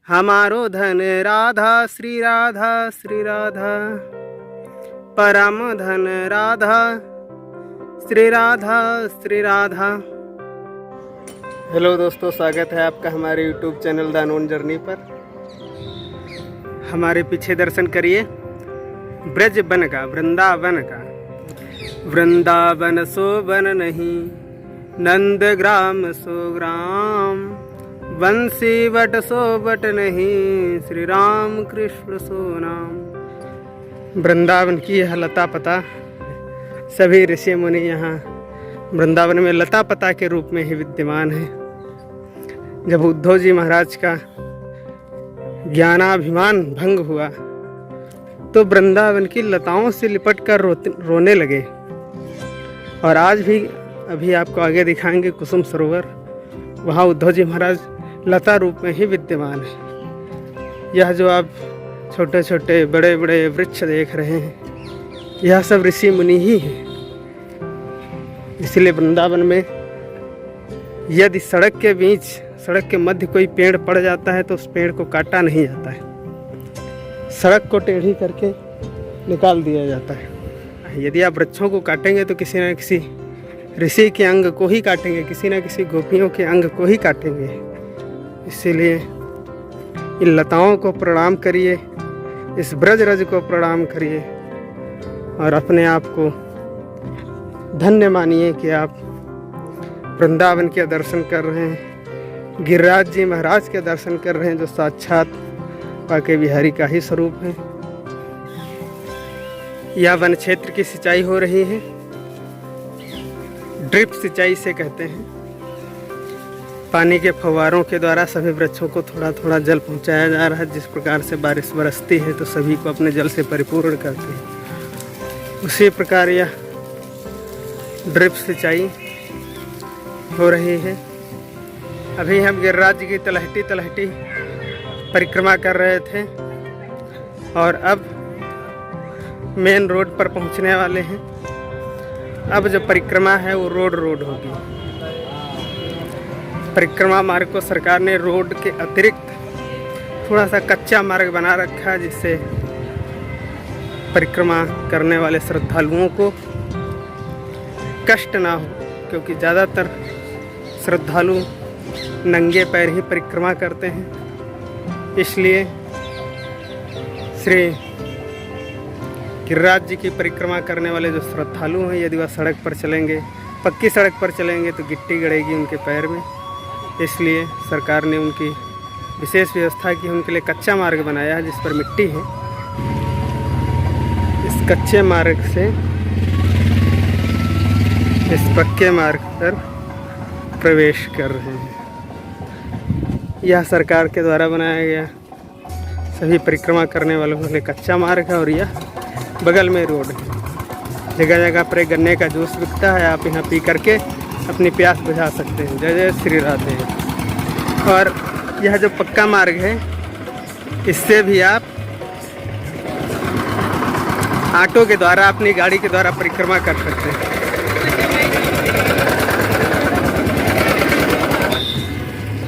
हमारो धन राधा श्री राधा, परम धन राधा श्री राधा। हेलो दोस्तों, स्वागत है आपका हमारे YouTube channel the unknown journey पर। हमारे पीछे दर्शन करिए ब्रज बन का, वृंदावन का। वृंदावन सो वन नहीं, नंद ग्राम सो ग्राम, बंसी बट सो बट नहीं, श्री राम कृष्ण सो नाम। वृंदावन की यह लता पता, सभी ऋषि मुनि यहाँ वृंदावन में लता पता के रूप में ही विद्यमान है। जब उद्धव जी महाराज का ज्ञानाभिमान भंग हुआ तो वृंदावन की लताओं से लिपट कर रोने लगे। और आज भी अभी आपको आगे दिखाएंगे कुसुम सरोवर, वहाँ उद्धव जी महाराज लता रूप में ही विद्यमान है। यह जो आप छोटे छोटे बड़े बड़े वृक्ष देख रहे हैं, यह सब ऋषि मुनि ही हैं। इसलिए वृंदावन में यदि सड़क के बीच, सड़क के मध्य कोई पेड़ पड़ जाता है तो उस पेड़ को काटा नहीं जाता है, सड़क को टेढ़ी करके निकाल दिया जाता है। यदि आप वृक्षों को काटेंगे तो किसी न किसी ऋषि के अंग को ही काटेंगे, किसी न किसी गोपियों के अंग को ही काटेंगे। इसीलिए इन लताओं को प्रणाम करिए, इस ब्रज रज को प्रणाम करिए और अपने आप को धन्य मानिए कि आप वृंदावन के दर्शन कर रहे हैं, गिरिराज जी महाराज के दर्शन कर रहे हैं, जो साक्षात बांके बिहारी का ही स्वरूप है। यह वन क्षेत्र की सिंचाई हो रही है, ड्रिप सिंचाई से कहते हैं। पानी के फव्वारों के द्वारा सभी वृक्षों को थोड़ा थोड़ा जल पहुंचाया जा रहा है। जिस प्रकार से बारिश बरसती है तो सभी को अपने जल से परिपूर्ण करती है, उसी प्रकार यह ड्रिप सिंचाई हो रही है। अभी हम गिरिराज जी की तलहटी परिक्रमा कर रहे थे और अब मेन रोड पर पहुंचने वाले हैं। अब जो परिक्रमा है वो रोड होगी। परिक्रमा मार्ग को सरकार ने रोड के अतिरिक्त थोड़ा सा कच्चा मार्ग बना रखा है, जिससे परिक्रमा करने वाले श्रद्धालुओं को कष्ट ना हो, क्योंकि ज़्यादातर श्रद्धालु नंगे पैर ही परिक्रमा करते हैं। इसलिए श्री गिरिराज जी की परिक्रमा करने वाले जो श्रद्धालु हैं, यदि वह सड़क पर चलेंगे, पक्की सड़क पर चलेंगे तो गिट्टी गड़ेगी उनके पैर में। इसलिए सरकार ने उनकी विशेष व्यवस्था की, उनके लिए कच्चा मार्ग बनाया है जिस पर मिट्टी है। इस कच्चे मार्ग से इस पक्के मार्ग पर प्रवेश कर रहे हैं। यह सरकार के द्वारा बनाया गया सभी परिक्रमा करने वालों के लिए कच्चा मार्ग है और यह बगल में रोड है। जगह जगह पर गन्ने का जूस बिकता है, आप यहाँ पी करके अपनी प्यास बुझा सकते हैं। जय जय श्री राधे। और यह जो पक्का मार्ग है, इससे भी आप ऑटो के द्वारा, अपनी गाड़ी के द्वारा परिक्रमा कर सकते हैं।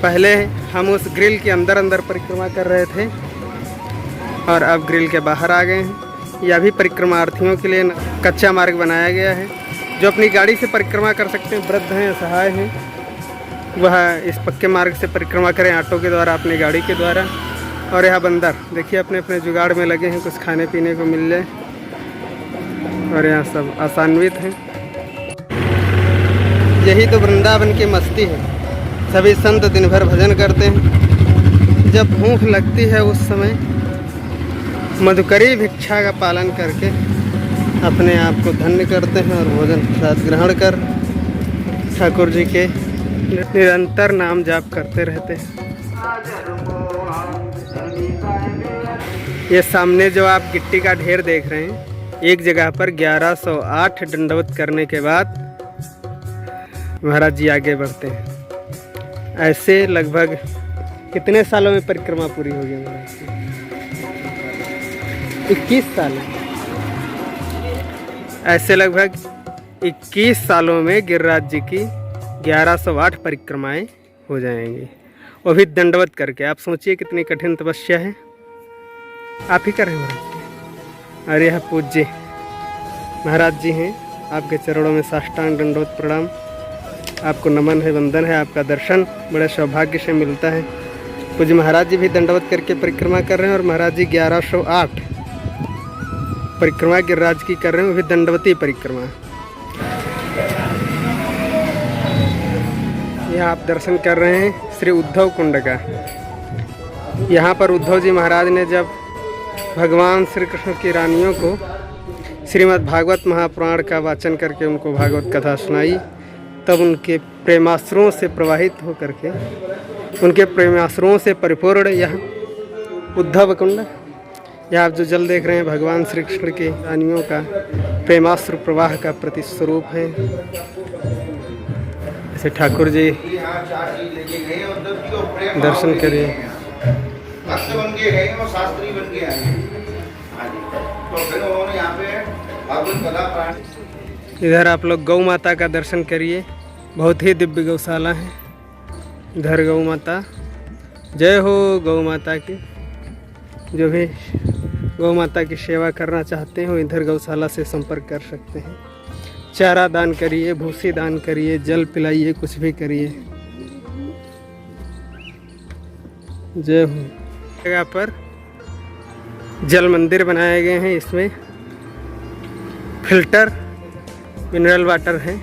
पहले हम उस ग्रिल के अंदर परिक्रमा कर रहे थे और अब ग्रिल के बाहर आ गए हैं। यह भी परिक्रमार्थियों के लिए कच्चा मार्ग बनाया गया है। जो अपनी गाड़ी से परिक्रमा कर सकते हैं, वृद्ध हैं, असहाय हैं, वह इस पक्के मार्ग से परिक्रमा करें ऑटो के द्वारा, अपनी गाड़ी के द्वारा। और यह बंदर देखिए अपने अपने जुगाड़ में लगे हैं, कुछ खाने पीने को मिल जाए, और यहाँ सब आसान्वित हैं। यही तो वृंदावन की मस्ती है। सभी संत दिन भर भजन करते हैं। जब भूख लगती है उस समय मधुकरी भिक्षा का पालन करके अपने आप को धन्य करते हैं और भोजन प्रसाद ग्रहण कर ठाकुर जी के निरंतर नाम जाप करते रहते हैं। ये सामने जो आप गिट्टी का ढेर देख रहे हैं, एक जगह पर 1108 दंडवत करने के बाद महाराज जी आगे बढ़ते हैं। ऐसे लगभग कितने सालों में परिक्रमा पूरी होगी महाराज की? 21 साल। ऐसे लगभग 21 सालों में गिरिराज जी की 1108 परिक्रमाएं हो जाएंगी। वो भी दंडवत करके। आप सोचिए कितनी कठिन तपस्या है, आप ही कर रहे हैं महाराज। और यह पूज्य महाराज जी हैं, आपके चरणों में साष्टांग दंडवत प्रणाम। आपको नमन है, वंदन है। आपका दर्शन बड़े सौभाग्य से मिलता है। पूज्य महाराज जी भी दंडवत करके परिक्रमा कर रहे हैं, और महाराज जी 1108 परिक्रमा गिरिराज की कर रहे हैं, वो भी दंडवती परिक्रमा। यहाँ आप दर्शन कर रहे हैं श्री उद्धव कुंड का। यहाँ पर उद्धव जी महाराज ने जब भगवान श्री कृष्ण की रानियों को श्रीमद् भागवत महापुराण का वाचन करके उनको भागवत कथा सुनाई, तब उनके प्रेमाश्रुओं से प्रवाहित होकर के, उनके प्रेमाश्रुओं से परिपूर्ण यह उद्धव कुंड, यह आप जो जल देख रहे हैं भगवान श्री कृष्ण के रानियों का प्रेमाश्रु प्रवाह का प्रतिस्वरूप है। ऐसे ठाकुर जी दर्शन करिए। भक्त बन के गए और शास्त्री बन के आए। तो फिर उन्होंने यहाँ पे भागवत कथा प्राण। इधर आप लोग गौ माता का दर्शन करिए, बहुत ही दिव्य गौशाला है। इधर गौ माता, जय हो गौ माता की। जो भी गौ माता की सेवा करना चाहते हैं वो इधर गौशाला से संपर्क कर सकते हैं। चारा दान करिए, भूसी दान करिए, जल पिलाइए, कुछ भी करिए। जय हो। जगह पर जल मंदिर बनाए गए हैं, इसमें फिल्टर मिनरल वाटर है,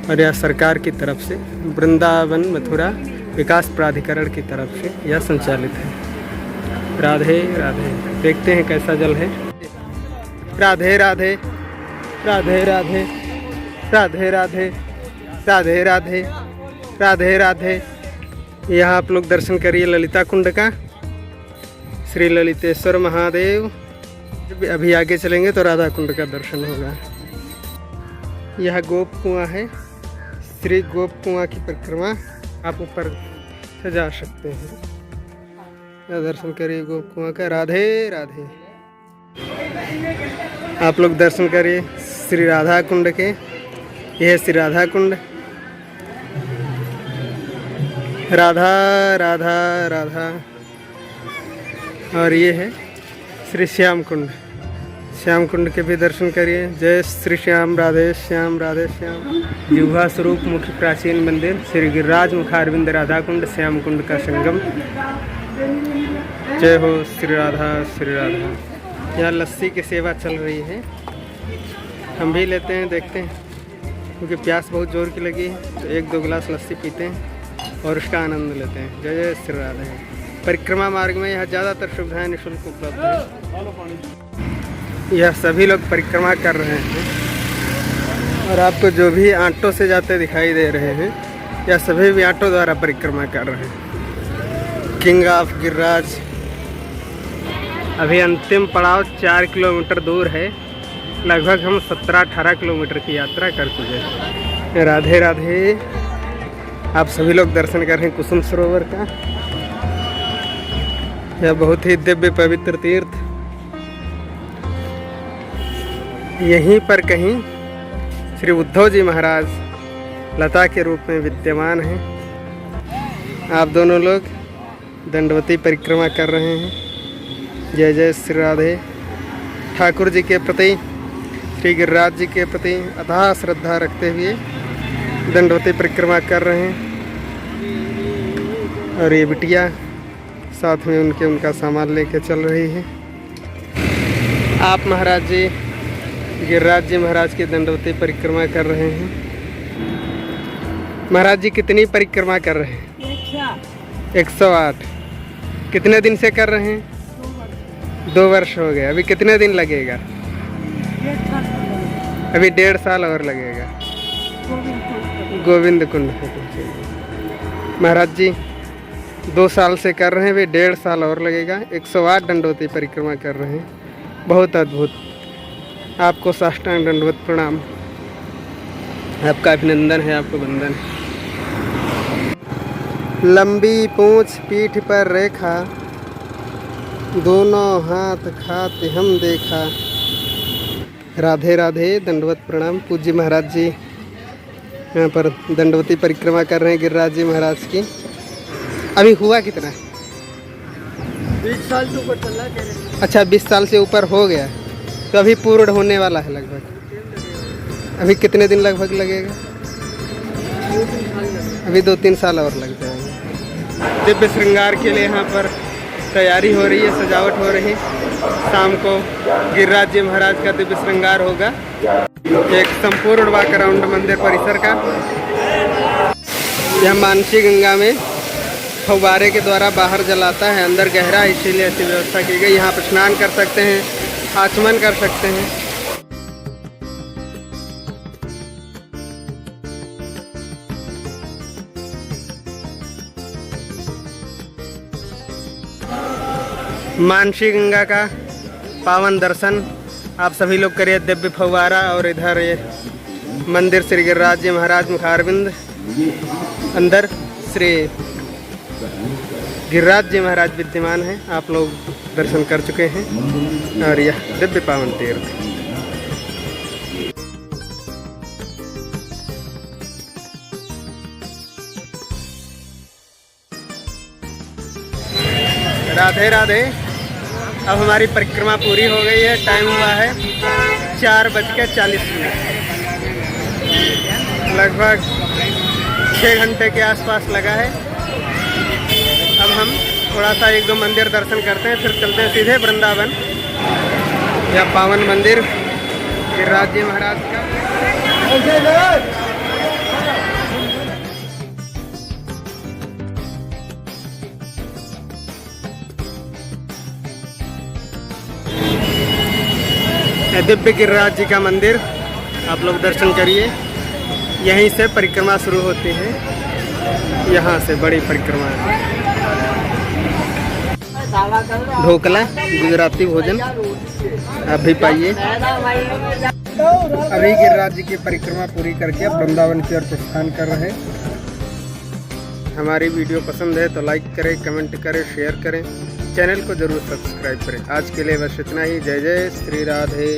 और यह सरकार की तरफ से वृंदावन मथुरा विकास प्राधिकरण की तरफ से यह संचालित है। राधे राधे। देखते हैं कैसा जल है। राधे राधे राधे राधे राधे राधे राधे राधे राधे राधे। यहाँ आप लोग दर्शन करिए ललिता कुंड का, श्री ललितेश्वर महादेव। अभी आगे चलेंगे तो राधा कुंड का दर्शन होगा। यह गोप कुआं है, श्री गोप कुआं की परिक्रमा आप ऊपर से जा सकते हैं। यह दर्शन करिए गोप कुआं का। राधे राधे। आप लोग दर्शन करिए श्री राधा कुंड के। यह है श्री राधा कुंड। राधा राधा राधा। और ये है श्री श्याम कुंड। श्याम कुंड के भी दर्शन करिए। जय श्री श्याम, राधे श्याम, राधे श्याम। जिह्वा स्वरूप मुख्य प्राचीन मंदिर श्री गिरिराज मुखारविंद राधा कुंड, श्याम कुंड का संगम। जय हो श्री राधा श्री राधा। यहाँ लस्सी की सेवा चल रही है, हम भी लेते हैं, देखते हैं, क्योंकि प्यास बहुत जोर की लगी है, तो 1-2 गिलास लस्सी पीते हैं और उसका आनंद लेते हैं। जय जय श्री राधे। परिक्रमा मार्ग में यह ज़्यादातर सुविधाएं निःशुल्क उपलब्ध है। यह सभी लोग परिक्रमा कर रहे हैं, और आपको जो भी ऑटो से जाते दिखाई दे रहे हैं, यह सभी भी ऑटो द्वारा परिक्रमा कर रहे हैं। King of Giriraj. अभी अंतिम पड़ाव 4 किलोमीटर दूर है। लगभग हम 17-18 किलोमीटर की यात्रा कर चुके हैं। राधे राधे। आप सभी लोग दर्शन कर रहे हैं कुसुम सरोवर का। यह बहुत ही दिव्य पवित्र तीर्थ। यहीं पर कहीं श्री उद्धव जी महाराज लता के रूप में विद्यमान हैं। आप दोनों लोग दंडवती परिक्रमा कर रहे हैं। जय जय श्री राधे। ठाकुर जी के प्रति, श्री गिरिराज जी के प्रति अथाह श्रद्धा रखते हुए दंडवती परिक्रमा कर रहे हैं। और ये बिटिया साथ में उनका सामान लेके चल रही है। आप महाराज जी गिरिराज जी महाराज की दंडवती परिक्रमा कर रहे हैं। महाराज जी कितनी परिक्रमा कर रहे हैं? 108। कितने दिन से कर रहे हैं? 2 वर्ष हो गए। अभी कितने दिन लगेगा? अभी 1.5 साल और लगेगा। गोविंद कुंड महाराज जी 2 साल से कर रहे हैं, वे 1.5 साल और लगेगा। 108 दंडवती परिक्रमा कर रहे हैं। बहुत अद्भुत। आपको साष्टांग दंडवत प्रणाम। आपका अभिनंदन है, आपको वंदन है। लंबी पूंछ पीठ पर रेखा, दोनों हाथ खाते हम देखा। राधे राधे। दंडवत प्रणाम। पूज्य महाराज जी यहाँ पर दंडवती परिक्रमा कर रहे हैं गिरिराज जी महाराज की। अभी हुआ कितना है? 20 साल से ऊपर चल रहा है। अच्छा 20 साल से ऊपर हो गया, तो अभी पूर्ण होने वाला है लगभग। अभी कितने दिन लगभग लगेगा? अभी 2-3 साल और लग जाएंगे। दिव्य श्रृंगार के लिए यहाँ पर तैयारी हो रही है, सजावट हो रही है। शाम को गिरिराज जी महाराज का दिव्य श्रृंगार होगा, एक संपूर्ण वॉक अराउंड मंदिर परिसर का। यह मानसी गंगा में फव्वारे के द्वारा बाहर जलाता है, अंदर गहरा है, इसीलिए ऐसी व्यवस्था की गई। यहाँ पर स्नान कर सकते हैं, आचमन कर सकते हैं। मानसी गंगा का पावन दर्शन आप सभी लोग करिए। दिव्य फव्वारा और इधर ये मंदिर श्री गिरिराज जी महाराज मुखारविंद, अंदर श्री गिरिराज जी महाराज विद्यमान हैं। आप लोग दर्शन कर चुके हैं और यह दिव्य पावन तीर्थ। राधे राधे। अब हमारी परिक्रमा पूरी हो गई है। टाइम हुआ है 4:40। लगभग 6 घंटे के आसपास लगा है। अब हम थोड़ा सा 1-2 मंदिर दर्शन करते हैं, फिर चलते हैं सीधे वृंदावन। यह पावन मंदिर गिरिराज जी महाराज का। दिव्य गिरिराज जी का मंदिर आप लोग दर्शन करिए। यहीं से परिक्रमा शुरू होती है, यहाँ से बड़ी परिक्रमा है। ढोकला गुजराती भोजन आप भी पाइए। अभी गिरिराज जी की परिक्रमा पूरी करके अब वृंदावन की ओर प्रस्थान कर रहे हैं। हमारी वीडियो पसंद है तो लाइक करें, कमेंट करें, शेयर करें, चैनल को जरूर सब्सक्राइब करें। आज के लिए बस इतना ही। जय जय श्री राधे।